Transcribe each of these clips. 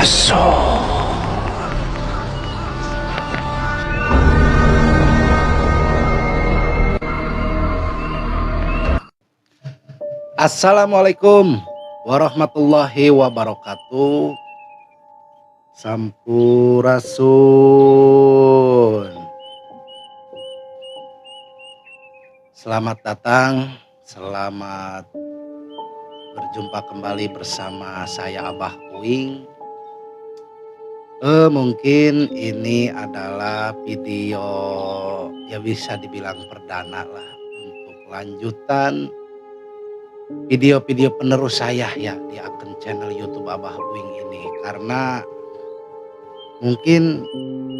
Sampurasun. Assalamualaikum warahmatullahi wabarakatuh. Sampurasun. Selamat datang, selamat berjumpa kembali bersama saya Abah Uing. Mungkin ini adalah video ya bisa dibilang perdana lah untuk lanjutan video-video penerus saya ya di akun channel YouTube Abah Uing ini, karena mungkin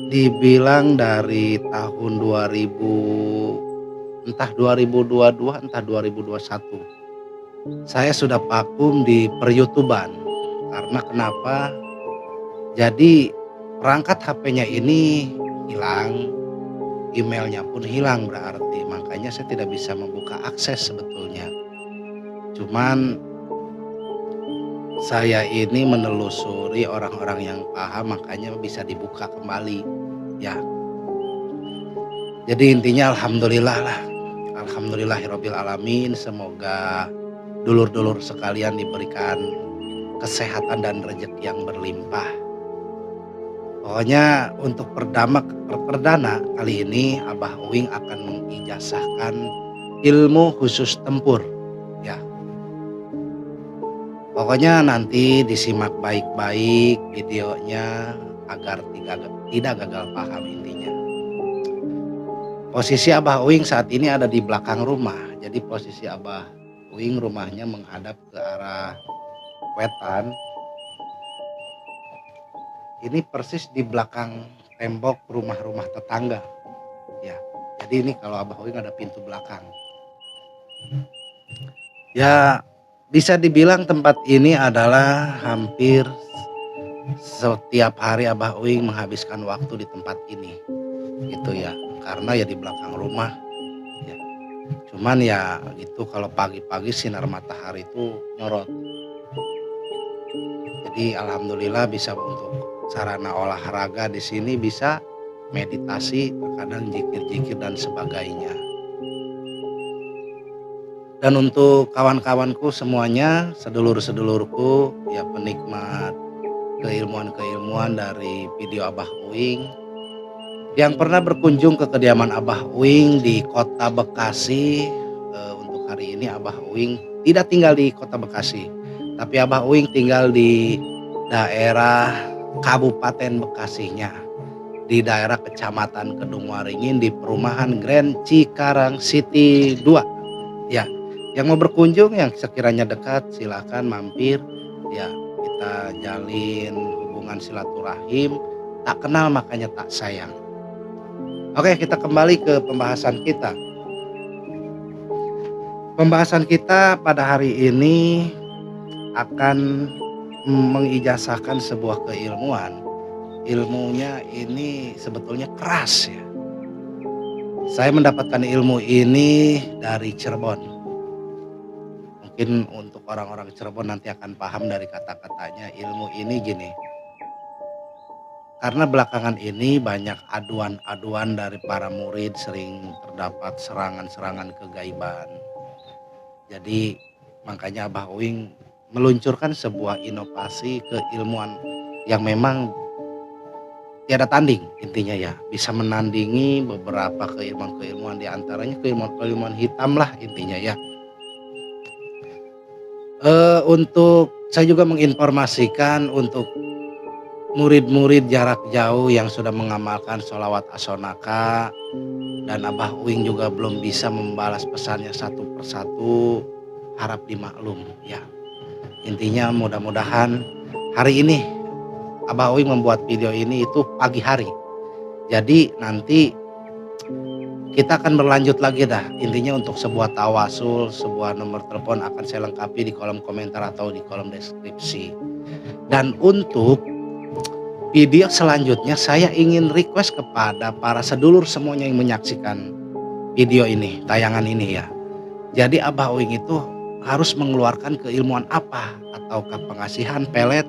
dibilang dari tahun 2000 entah 2022 entah 2021 saya sudah vakum di per-YouTuban. Karena kenapa? Jadi perangkat HP-nya ini hilang, emailnya pun hilang, berarti makanya saya tidak bisa membuka akses sebetulnya. Cuman saya ini menelusuri orang-orang yang paham, makanya bisa dibuka kembali ya. Jadi intinya alhamdulillah lah, alhamdulillahirabbil alamin. Semoga dulur-dulur sekalian diberikan kesehatan dan rezeki yang berlimpah. Pokoknya untuk perdana kali ini Abah Uing akan mengijazahkan ilmu khusus tempur ya. Pokoknya nanti disimak baik-baik videonya agar tidak gagal paham intinya. Posisi Abah Uing saat ini ada di belakang rumah. Jadi posisi Abah Uing rumahnya menghadap ke arah wetan. Ini persis di belakang tembok rumah-rumah tetangga ya. Jadi ini kalau Abah Uing ada pintu belakang. Ya bisa dibilang tempat ini adalah hampir setiap hari Abah Uing menghabiskan waktu di tempat ini gitu ya, karena ya di belakang rumah ya. Cuman ya gitu, kalau pagi-pagi sinar matahari itu nyorot. Jadi alhamdulillah bisa untuk sarana olahraga di sini, bisa meditasi, kadang zikir-zikir dan sebagainya. Dan untuk kawan-kawanku semuanya, sedulur-sedulurku ya, penikmat keilmuan-keilmuan dari video Abah Uing yang pernah berkunjung ke kediaman Abah Uing di Kota Bekasi. Untuk hari ini Abah Uing tidak tinggal di Kota Bekasi, tapi Abah Uing tinggal di daerah Kabupaten Bekasinya, di daerah Kecamatan Kedungwaringin, di perumahan Grand Cikarang City 2 ya. Yang mau berkunjung, yang sekiranya dekat, silakan mampir ya. Kita jalin hubungan silaturahim, tak kenal makanya tak sayang. Oke, kita kembali ke pembahasan kita. Pembahasan kita pada hari ini akan mengijazahkan sebuah keilmuan. Ilmunya ini sebetulnya keras ya. Saya mendapatkan ilmu ini dari Cirebon. Mungkin untuk orang-orang Cirebon nanti akan paham dari kata-katanya. Ilmu ini gini, karena belakangan ini banyak aduan-aduan dari para murid, sering terdapat serangan-serangan kegaiban. Jadi makanya Abah Uing meluncurkan sebuah inovasi keilmuan yang memang tiada tanding intinya ya. Bisa menandingi beberapa keilmuan-keilmuan, diantaranya keilmuan-keilmuan hitam lah intinya ya. Untuk saya juga menginformasikan untuk murid-murid jarak jauh yang sudah mengamalkan sholawat asonaka, dan Abah Uing juga belum bisa membalas pesannya satu persatu, harap dimaklum ya. Intinya mudah-mudahan hari ini Abah Uing membuat video ini itu pagi hari. Jadi nanti kita akan berlanjut lagi dah. Intinya untuk sebuah tawasul, sebuah nomor telepon akan saya lengkapi di kolom komentar atau di kolom deskripsi. Dan untuk video selanjutnya saya ingin request kepada para sedulur semuanya yang menyaksikan video ini, tayangan ini ya. Jadi Abah Uing itu harus mengeluarkan keilmuan apa, ataukah pengasihan pelet,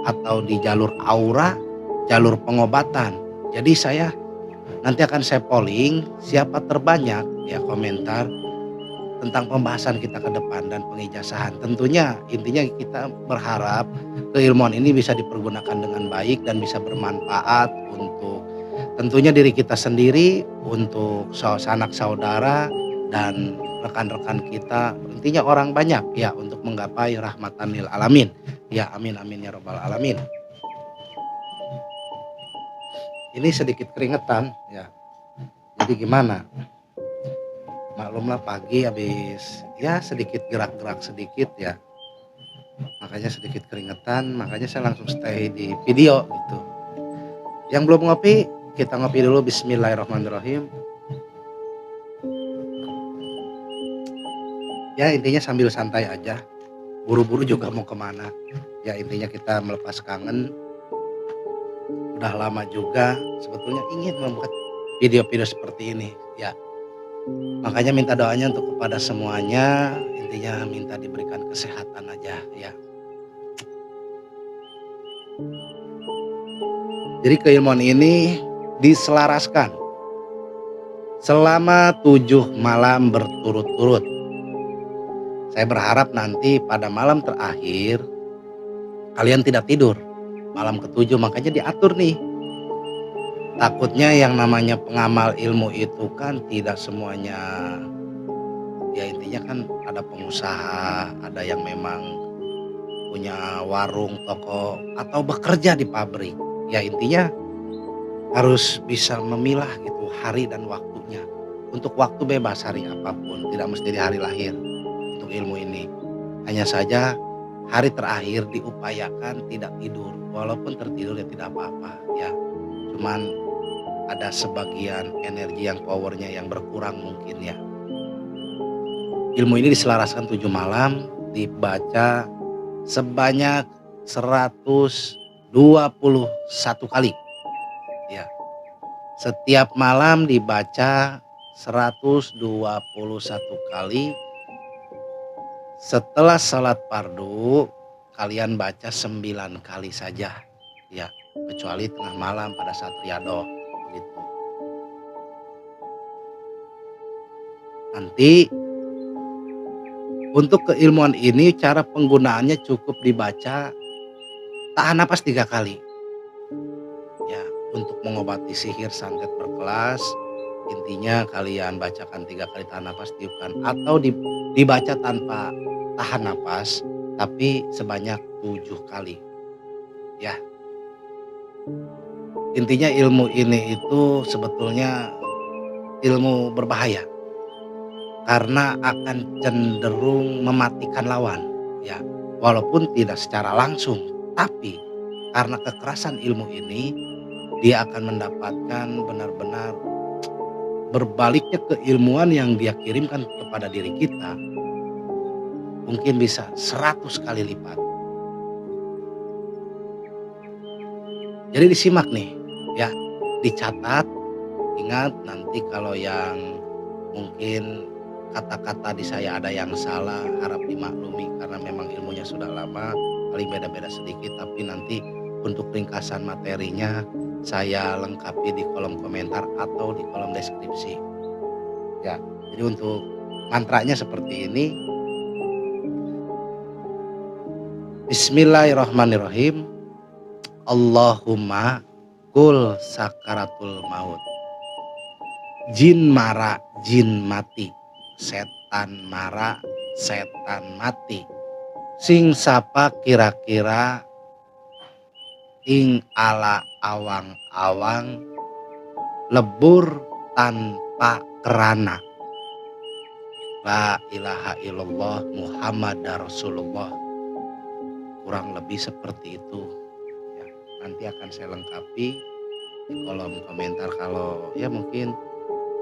atau di jalur aura, jalur pengobatan. Jadi nanti akan saya polling siapa terbanyak ya komentar tentang pembahasan kita ke depan dan pengijazahan. Tentunya intinya kita berharap keilmuan ini bisa dipergunakan dengan baik dan bisa bermanfaat untuk tentunya diri kita sendiri, untuk sanak saudara dan rekan-rekan kita, intinya orang banyak ya untuk menggapai rahmatan lil alamin. Ya amin amin ya robbal alamin. Ini sedikit keringetan ya. Jadi gimana? Maklumlah pagi habis ya sedikit gerak-gerak sedikit ya. Makanya sedikit keringetan, makanya saya langsung stay di video gitu. Yang belum ngopi, kita ngopi dulu. Bismillahirrahmanirrahim. Ya intinya sambil santai aja. Buru-buru juga mau kemana. Ya intinya kita melepas kangen. Udah lama juga sebetulnya ingin membuat video-video seperti ini ya. Makanya minta doanya untuk kepada semuanya, intinya minta diberikan kesehatan aja ya. Jadi keilmuan ini diselaraskan selama 7 malam berturut-turut. Saya berharap nanti pada malam terakhir kalian tidak tidur. Malam ke-7 makanya diatur nih. Takutnya yang namanya pengamal ilmu itu kan tidak semuanya, ya intinya kan ada pengusaha, ada yang memang punya warung, toko, atau bekerja di pabrik. Ya intinya harus bisa memilah gitu hari dan waktunya. Untuk waktu bebas hari apapun, tidak mesti di hari lahir untuk ilmu ini. Hanya saja hari terakhir diupayakan tidak tidur. Walaupun tertidur ya tidak apa-apa ya. Cuman ada sebagian energi yang powernya yang berkurang mungkin ya. Ilmu ini diselaraskan 7 malam, dibaca sebanyak 121 kali. Ya. Setiap malam dibaca 121 kali. Setelah salat fardu kalian baca 9 kali saja. Ya, kecuali tengah malam pada saat riyadhah gitu. Nanti untuk keilmuan ini cara penggunaannya cukup dibaca tahan napas 3 kali. Ya, untuk mengobati sihir santet berkelas, intinya kalian bacakan 3 kali tahan napas, tiupkan atau dibaca tanpa tahan napas tapi sebanyak 7 kali. Ya. Intinya ilmu ini itu sebetulnya ilmu berbahaya. Karena akan cenderung mematikan lawan, ya. Walaupun tidak secara langsung, tapi karena kekerasan ilmu ini, dia akan mendapatkan benar-benar berbaliknya keilmuan yang dia kirimkan kepada diri kita, mungkin bisa 100 kali lipat. Jadi disimak nih, ya, dicatat, ingat nanti kalau yang mungkin kata-kata di saya ada yang salah harap dimaklumi karena memang ilmunya sudah lama, paling beda-beda sedikit tapi nanti untuk ringkasan materinya saya lengkapi di kolom komentar atau di kolom deskripsi. Ya, jadi untuk mantranya seperti ini. Bismillahirrahmanirrahim. Allahumma kul sakaratul maut. Jin mara, jin mati. Setan mara, setan mati. Sing sapa kira-kira ing ala awang-awang lebur tanpa kerana. La ilaha illallah Muhammad Rasulullah. Kurang lebih seperti itu ya, nanti akan saya lengkapi di kolom komentar. Kalau ya mungkin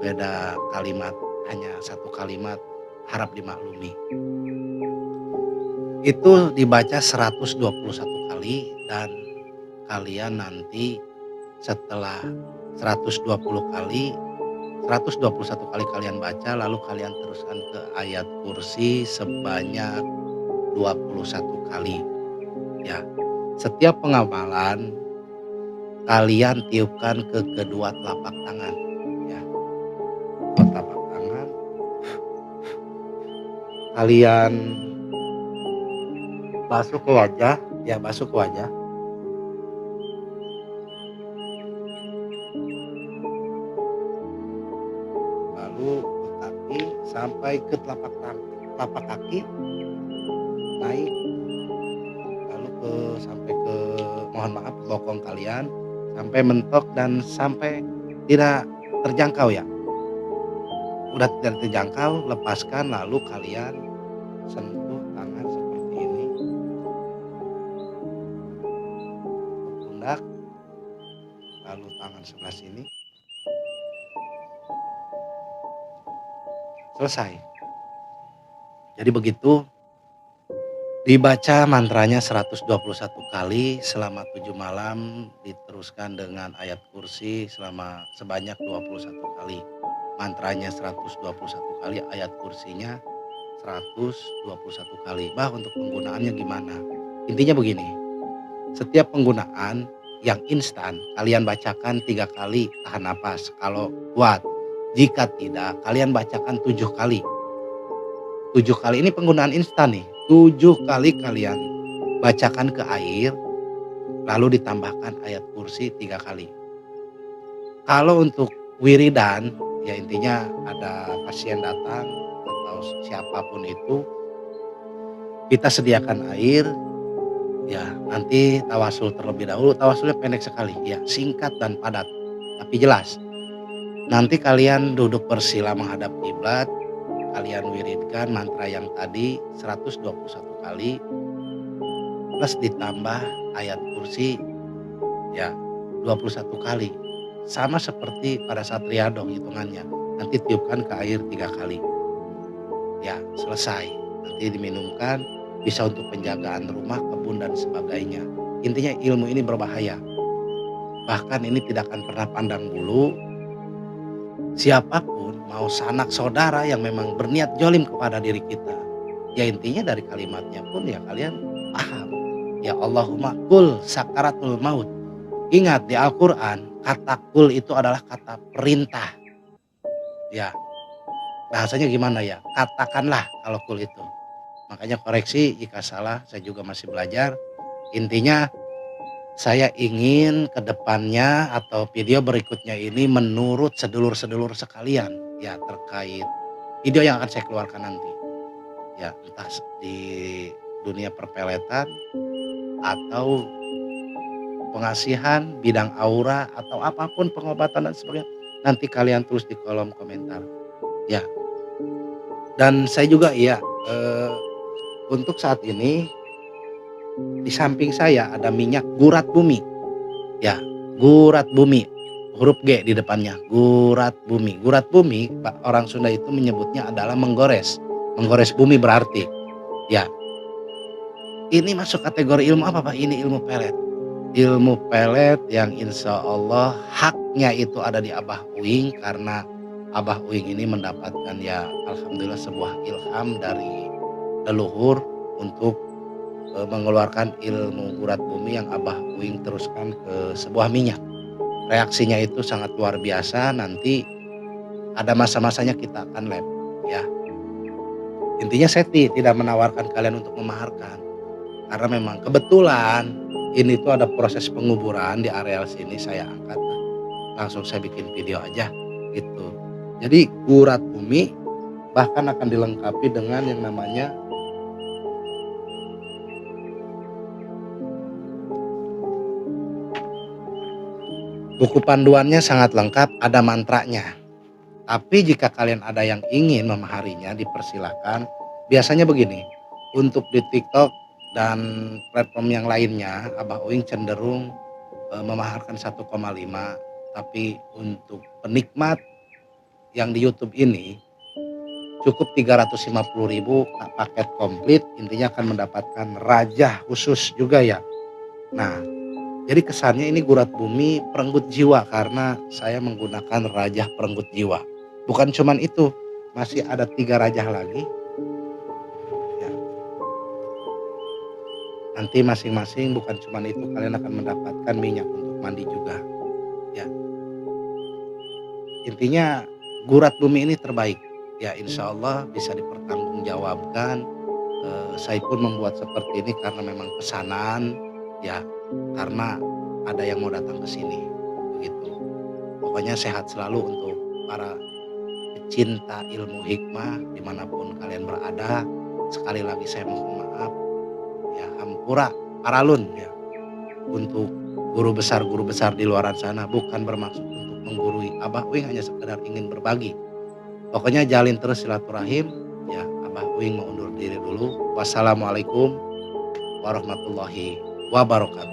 beda kalimat, hanya satu kalimat, harap dimaklumi. Itu dibaca 121 kali dan kalian nanti setelah 121 kali kalian baca, lalu kalian teruskan ke ayat kursi sebanyak 21 kali. Ya, Setiap pengamalan kalian tiupkan ke kedua telapak tangan, ya, kedua telapak tangan, kalian basuh ke wajah, ya basuh ke wajah, lalu ke kaki sampai ke telapak kaki, naik, lalu sampai ke, mohon maaf, bokong kalian, sampai mentok dan sampai tidak terjangkau ya, udah tidak terjangkau, lepaskan lalu kalian sentuh tangan seperti ini ke pundak, lalu tangan sebelah sini, selesai. Jadi begitu, dibaca mantranya 121 kali selama 7 malam, diteruskan dengan ayat kursi sebanyak 21 kali. Mantranya 121 kali, ayat kursinya 121 kali. Untuk penggunaannya gimana? Intinya begini, setiap penggunaan yang instan kalian bacakan 3 kali, tahan napas kalau kuat. Jika tidak, kalian bacakan 7 kali. 7 kali ini penggunaan instan nih. 7 kali kalian bacakan ke air, lalu ditambahkan ayat kursi 3 kali. Kalau untuk wiridan, ya intinya ada pasien datang atau siapapun itu, kita sediakan air, ya nanti tawasul terlebih dahulu. Tawasulnya pendek sekali, ya singkat dan padat, tapi jelas. Nanti kalian duduk bersila menghadap kiblat, kalian wiridkan mantra yang tadi 121 kali, plus ditambah ayat kursi, ya 21 kali. Sama seperti pada saat riyadhah hitungannya. Nanti tiupkan ke air 3 kali. Ya, selesai. Nanti diminumkan, bisa untuk penjagaan rumah, kebun dan sebagainya. Intinya ilmu ini berbahaya. Bahkan ini tidak akan pernah pandang bulu. Siapapun, mau sanak saudara yang memang berniat jolim kepada diri kita. Ya intinya dari kalimatnya pun ya kalian paham. Ya Allahumma kul sakaratul maut. Ingat di Al-Quran, kata kul itu adalah kata perintah. Ya, bahasanya gimana ya? Katakanlah kalau kul itu. Makanya koreksi jika salah, saya juga masih belajar. Intinya saya ingin ke depannya atau video berikutnya ini menurut sedulur-sedulur sekalian ya terkait video yang akan saya keluarkan nanti. Ya, entah di dunia perpeletan atau pengasihan, bidang aura atau apapun pengobatan dan sebagainya. Nanti kalian tulis di kolom komentar. Ya, dan saya juga ya untuk saat ini di samping saya ada minyak gurat bumi. Ya, gurat bumi, huruf G di depannya, gurat bumi. Gurat bumi, orang Sunda itu menyebutnya adalah menggores. Menggores bumi berarti. Ya, ini masuk kategori ilmu apa Pak? Ini ilmu pelet. Ilmu pelet yang insya Allah haknya itu ada di Abah Uing, karena Abah Uing ini mendapatkan ya alhamdulillah sebuah ilham dari leluhur untuk mengeluarkan ilmu gurat bumi yang Abah Uing teruskan ke sebuah minyak. Reaksinya itu sangat luar biasa, nanti ada masa-masanya kita akan lab ya. Intinya saya tidak menawarkan kalian untuk memaharkan, karena memang kebetulan ini tuh ada proses penguburan di areal sini, saya angkat, langsung saya bikin video aja gitu. Jadi gurat bumi bahkan akan dilengkapi dengan yang namanya buku panduannya sangat lengkap, ada mantranya. Tapi jika kalian ada yang ingin memaharinya, dipersilakan. Biasanya begini, untuk di TikTok dan platform yang lainnya, Abah Uing cenderung memaharkan 1,5. Tapi untuk penikmat yang di YouTube ini cukup 350.000 paket komplit, intinya akan mendapatkan raja khusus juga ya. Nah, jadi kesannya ini gurat bumi perenggut jiwa, karena saya menggunakan rajah perenggut jiwa. Bukan cuman itu, masih ada 3 rajah lagi. Ya. Nanti masing-masing bukan cuma itu, kalian akan mendapatkan minyak untuk mandi juga, ya. Intinya gurat bumi ini terbaik, ya insya Allah bisa dipertanggungjawabkan. Saya pun membuat seperti ini karena memang pesanan, ya, karena ada yang mau datang ke sini, begitu. Pokoknya sehat selalu untuk para pecinta ilmu hikmah dimanapun kalian berada. Sekali lagi saya mohon maaf, ya hampura paralun ya untuk guru besar di luaran sana, bukan bermaksud untuk menggurui. Abah Uing hanya sekedar ingin berbagi. Pokoknya jalin terus silaturahim, ya Abah Uing mau undur diri dulu. Wassalamualaikum warahmatullahi wabarakatuh.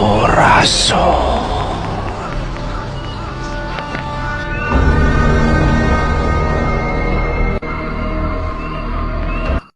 Sampurasun.